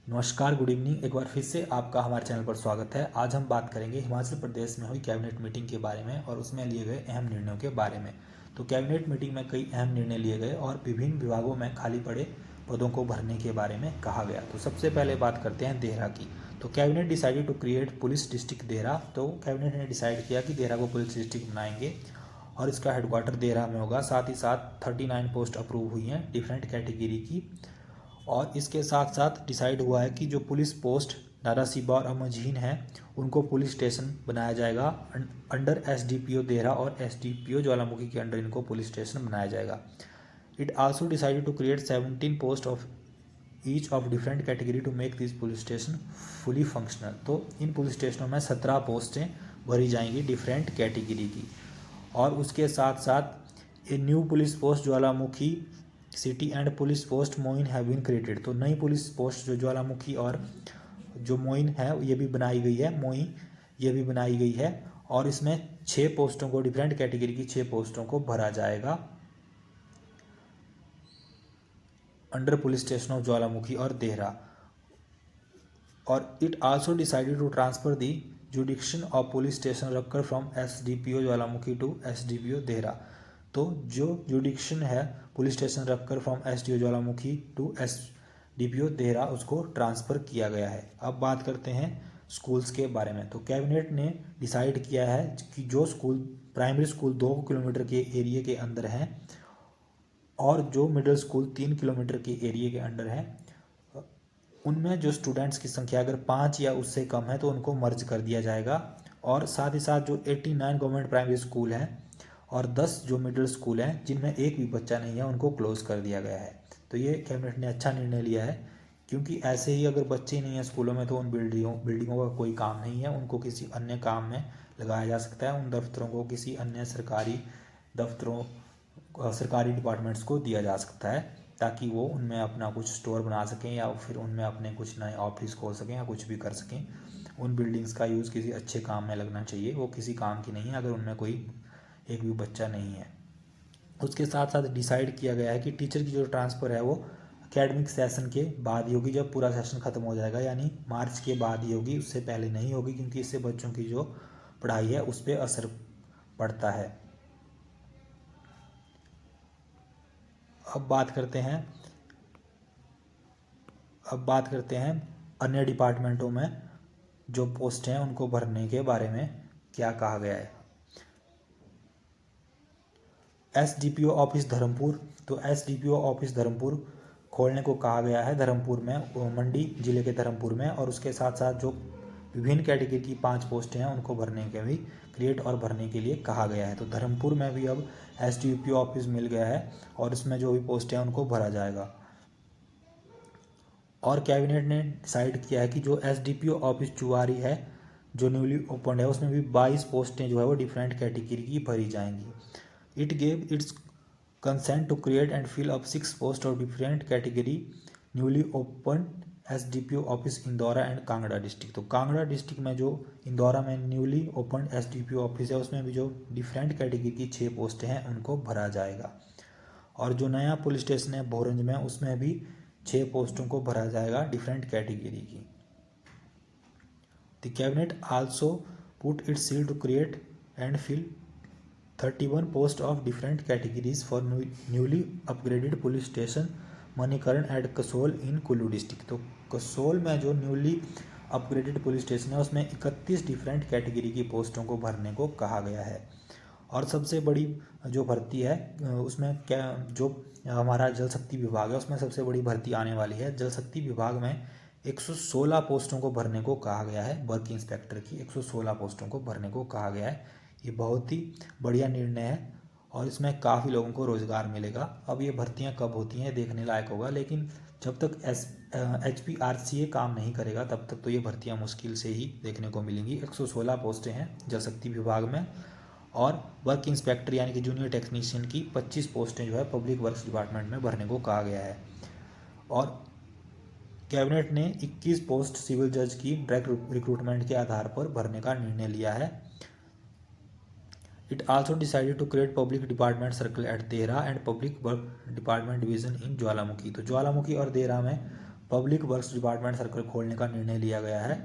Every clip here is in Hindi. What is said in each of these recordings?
नमस्कार, गुड इवनिंग। एक बार फिर से आपका हमारे चैनल पर स्वागत है। आज हम बात करेंगे हिमाचल प्रदेश में हुई कैबिनेट मीटिंग के बारे में और उसमें लिए गए अहम निर्णयों के बारे में। तो कैबिनेट मीटिंग में कई अहम निर्णय लिए गए और विभिन्न विभागों में खाली पड़े पदों को भरने के बारे में कहा गया। तो सबसे पहले बात करते हैं देहरा की। तो cabinet decided to create police district Dehra. तो कैबिनेट ने डिसाइड किया कि देहरा को पुलिस डिस्ट्रिक्ट बनाएंगे और इसका हेडक्वार्टर देहरा में होगा। साथ ही साथ 39 पोस्ट अप्रूव हुई हैं डिफरेंट कैटेगरी की। और इसके साथ साथ डिसाइड हुआ है कि जो पुलिस पोस्ट नारासिबा और अमझीन है उनको पुलिस स्टेशन बनाया जाएगा। अंडर एसडीपीओ देहरा और एसडीपीओ ज्वालामुखी के अंडर इनको पुलिस स्टेशन बनाया जाएगा। It also decided to create 17 post of each of different category to make this police station fully functional. तो इन पुलिस स्टेशनों में 17 पोस्टें भरी जाएंगी डिफरेंट कैटेगरी की। और उसके साथ साथ a new police post Jawalamukhi city and police post Moin have been created. तो नई पुलिस पोस्ट जो ज्वालामुखी और जो मोइन है ये भी बनाई गई है, मोइन ये भी बनाई गई है। और इसमें 6 पोस्टों को, डिफरेंट कैटेगरी की 6 पोस्टों को भरा जाएगा अंडर पुलिस स्टेशन ऑफ ज्वालामुखी और देहरा। और it also decided to transfer the jurisdiction of police station Rakkar from SDPO Jwalamukhi to SDPO Dehra. तो जो जुडिक्शन है police station Rakkar from SDO Jwalamukhi to SDPO Dehra उसको ट्रांसफ़र किया गया है। अब बात करते हैं स्कूल्स के बारे में। तो कैबिनेट ने डिसाइड किया है कि जो स्कूल प्राइमरी स्कूल 2 किलोमीटर के एरिया के अंदर हैं और जो मिडिल स्कूल 3 किलोमीटर के एरिया के अंडर है उनमें जो स्टूडेंट्स की संख्या अगर 5 या उससे कम है तो उनको मर्ज कर दिया जाएगा। और साथ ही साथ जो 89 गवर्नमेंट प्राइमरी स्कूल हैं और 10 जो मिडिल स्कूल हैं जिनमें एक भी बच्चा नहीं है उनको क्लोज कर दिया गया है। तो ये कैबिनेट ने अच्छा निर्णय लिया है, क्योंकि ऐसे ही अगर बच्चे नहीं हैं स्कूलों में तो उन बिल्डिंगों का कोई काम नहीं है, उनको किसी अन्य काम में लगाया जा सकता है। उन दफ्तरों को किसी अन्य सरकारी दफ्तरों, सरकारी डिपार्टमेंट्स को दिया जा सकता है ताकि वो उनमें अपना कुछ स्टोर बना सकें या फिर उनमें अपने कुछ नए ऑफिस खोल सकें या कुछ भी कर सकें। उन बिल्डिंग्स का यूज़ किसी अच्छे काम में लगना चाहिए, वो किसी काम की नहीं है अगर उनमें कोई एक भी बच्चा नहीं है। उसके साथ साथ डिसाइड किया गया है कि टीचर की जो ट्रांसफ़र है वो एकेडमिक सेशन के बाद ही होगी, जब पूरा सेशन ख़त्म हो जाएगा, यानी मार्च के बाद ही होगी, उससे पहले नहीं होगी, क्योंकि इससे बच्चों की जो पढ़ाई है उस पर असर पड़ता है। अब बात करते हैं अन्य डिपार्टमेंटों में जो पोस्ट हैं उनको भरने के बारे में क्या कहा गया है। SDPO office Dharampur. तो एसडीपीओ ऑफिस धर्मपुर खोलने को कहा गया है, धर्मपुर में, मंडी जिले के धर्मपुर में। और उसके साथ साथ जो विभिन्न कैटेगरी की 5 पोस्टें हैं उनको भरने के भी क्रिएट और भरने के लिए कहा गया है। तो धर्मपुर में भी अब एसडीपीओ ऑफिस मिल गया है और इसमें जो भी पोस्टें हैं उनको भरा जाएगा। और कैबिनेट ने डिसाइड किया है कि जो एसडीपीओ ऑफिस चुवारी है जो न्यूली ओपन है उसमें भी 22 पोस्टें जो है वो डिफरेंट कैटेगरी की भरी जाएंगी। It gave its consent to create and fill up 6 post of different category newly open SDPO office Indora and Kangra district. तो कांगड़ा डिस्ट्रिक्ट में जो इंदौरा में न्यूली ओपन एसडीपीओ ऑफिस है उसमें भी जो डिफरेंट कैटेगरी की 6 पोस्टें हैं उनको भरा जाएगा। और जो नया पुलिस स्टेशन है भोरंज में उसमें भी 6 पोस्टों को भरा जाएगा डिफरेंट कैटेगरी की। The cabinet also put its seal to create and fill 31 post of different categories for newly upgraded police station Manikaran and Kasol in Kullu district. तो कसोल में जो न्यूली अपग्रेडेड पुलिस स्टेशन है उसमें 31 डिफरेंट कैटेगरी की पोस्टों को भरने को कहा गया है। और सबसे बड़ी जो भर्ती है उसमें क्या, जो हमारा जल शक्ति विभाग है उसमें सबसे बड़ी भर्ती आने वाली है। जल शक्ति विभाग में 116 पोस्टों को भरने को कहा गया है, वर्क इंस्पेक्टर की 116 पोस्टों को भरने को कहा गया है। ये बहुत ही बढ़िया निर्णय है और इसमें काफ़ी लोगों को रोज़गार मिलेगा। अब ये भर्तियां कब होती हैं देखने लायक होगा, लेकिन जब तक HPRCA काम नहीं करेगा तब तक तो ये भर्तियां मुश्किल से ही देखने को मिलेंगी। 116 पोस्टें हैं जल शक्ति विभाग में। और वर्क इंस्पेक्टर यानी कि जूनियर टेक्नीशियन की 25 पोस्टें जो है पब्लिक वर्क्स डिपार्टमेंट में भरने को कहा गया है। और कैबिनेट ने 21 पोस्ट सिविल जज की डायरेक्ट रिक्रूटमेंट के आधार पर भरने का निर्णय लिया है। It also decided to create public department circle at Dehra and public work department division in Jwalamukhi. तो ज्वालामुखी और देहरा में पब्लिक वर्क्स डिपार्टमेंट सर्कल खोलने का निर्णय लिया गया है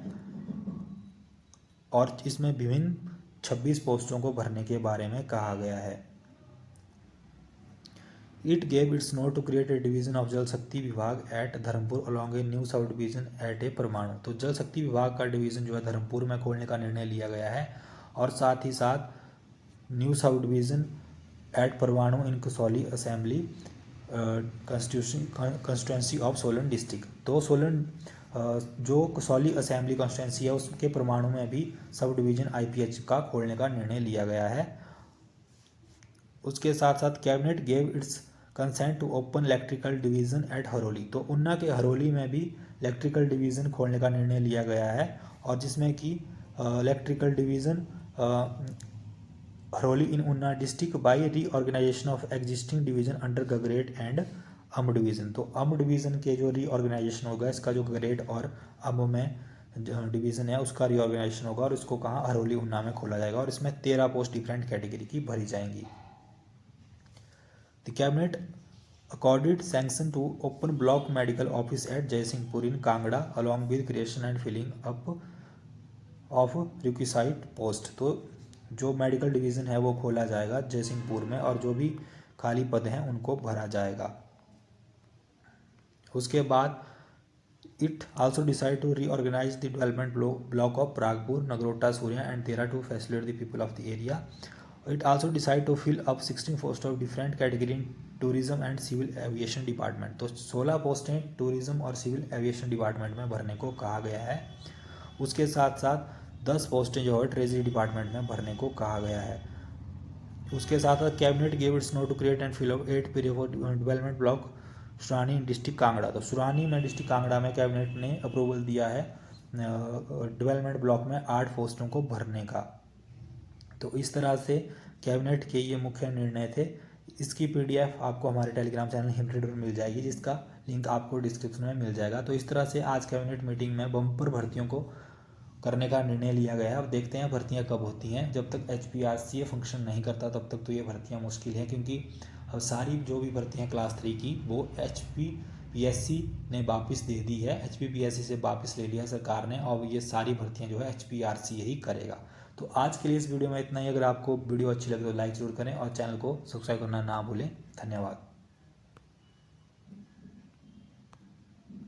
और इसमें विभिन्न 26 पोस्टों को भरने के बारे में कहा गया है। It gave its note to create a division of Jal Shakti Vibhag at Dharampur along a new sub division at a Parwanoo. तो जल शक्ति विभाग का डिवीजन जो है धर्मपुर में खोलने का निर्णय लिया गया है और साथ ही साथ new sub division at Parwanoo in Kasauli assembly constituency of Solan district. तो सोलन जो कसौली असेंबली कॉन्स्टिट्यूंसी है उसके परमाणु में भी सब डिवीजन IPH का खोलने का निर्णय लिया गया है। उसके साथ साथ cabinet gave its consent to open electrical division at Haroli. तो ऊना के हरोली में भी इलेक्ट्रिकल डिवीजन खोलने का निर्णय लिया गया है और जिसमें कि electrical division Haroli in Una district by reorganization of existing division under Gagret and Amb division. तो अम्ब डिवीज़न के जो रीऑर्गेनाइजेशन होगा, इसका जो गगरेट और अम्ब में डिवीज़न है उसका रीऑर्गेनाइजेशन होगा और इसको कहाँ हरोली ऊना में खोला जाएगा और इसमें 13 पोस्ट डिफरेंट कैटेगरी की भरी जाएंगी। The cabinet accorded sanction to open block medical office at Jaisinghpur in Kangra along with creation and filling up of requisite post. तो जो मेडिकल डिवीज़न है वो खोला जाएगा जयसिंहपुर में और जो भी खाली पद हैं उनको भरा जाएगा। उसके बाद it also decide to reorganize the development block of Pragpur Nagrota Surian and तेरा to facilitate the people of the area. It also decide to fill up 16 post of different category in tourism and civil aviation department. तो 16 पोस्टें टूरिज्म और सिविल एविएशन डिपार्टमेंट में भरने को कहा गया है। उसके साथ साथ 10 पोस्टें जो है ट्रेजरी डिपार्टमेंट में भरने को कहा गया है। उसके साथ साथ cabinet gave its note to create and fill up 8 development block Surani district Kangra. तो सुरानी में डिस्ट्रिक्ट कांगड़ा में कैबिनेट ने अप्रूवल दिया है डेवलपमेंट ब्लॉक में 8 पोस्टों को भरने का। तो इस तरह से कैबिनेट के ये मुख्य निर्णय थे। इसकी PDF आपको हमारे टेलीग्राम चैनल हिमट्रेड पर मिल जाएगी जिसका लिंक आपको डिस्क्रिप्शन में मिल जाएगा। तो इस तरह से आज कैबिनेट मीटिंग में बम्पर भर्तियों को करने का निर्णय लिया गया है। अब देखते हैं भर्तियां कब होती हैं। जब तक HPRC फंक्शन नहीं करता तब तक तो ये भर्तियां मुश्किल है, क्योंकि अब सारी जो भी भर्तियां क्लास 3 की वो HPPSC ने वापस दे दी है। HPPSC से वापस ले लिया सरकार ने और ये सारी भर्तियां जो है HPRC ही करेगा। तो आज के लिए इस वीडियो में इतना ही। अगर आपको वीडियो अच्छी लगे तो लाइक जरूर करें और चैनल को सब्सक्राइब करना ना भूलें। धन्यवाद।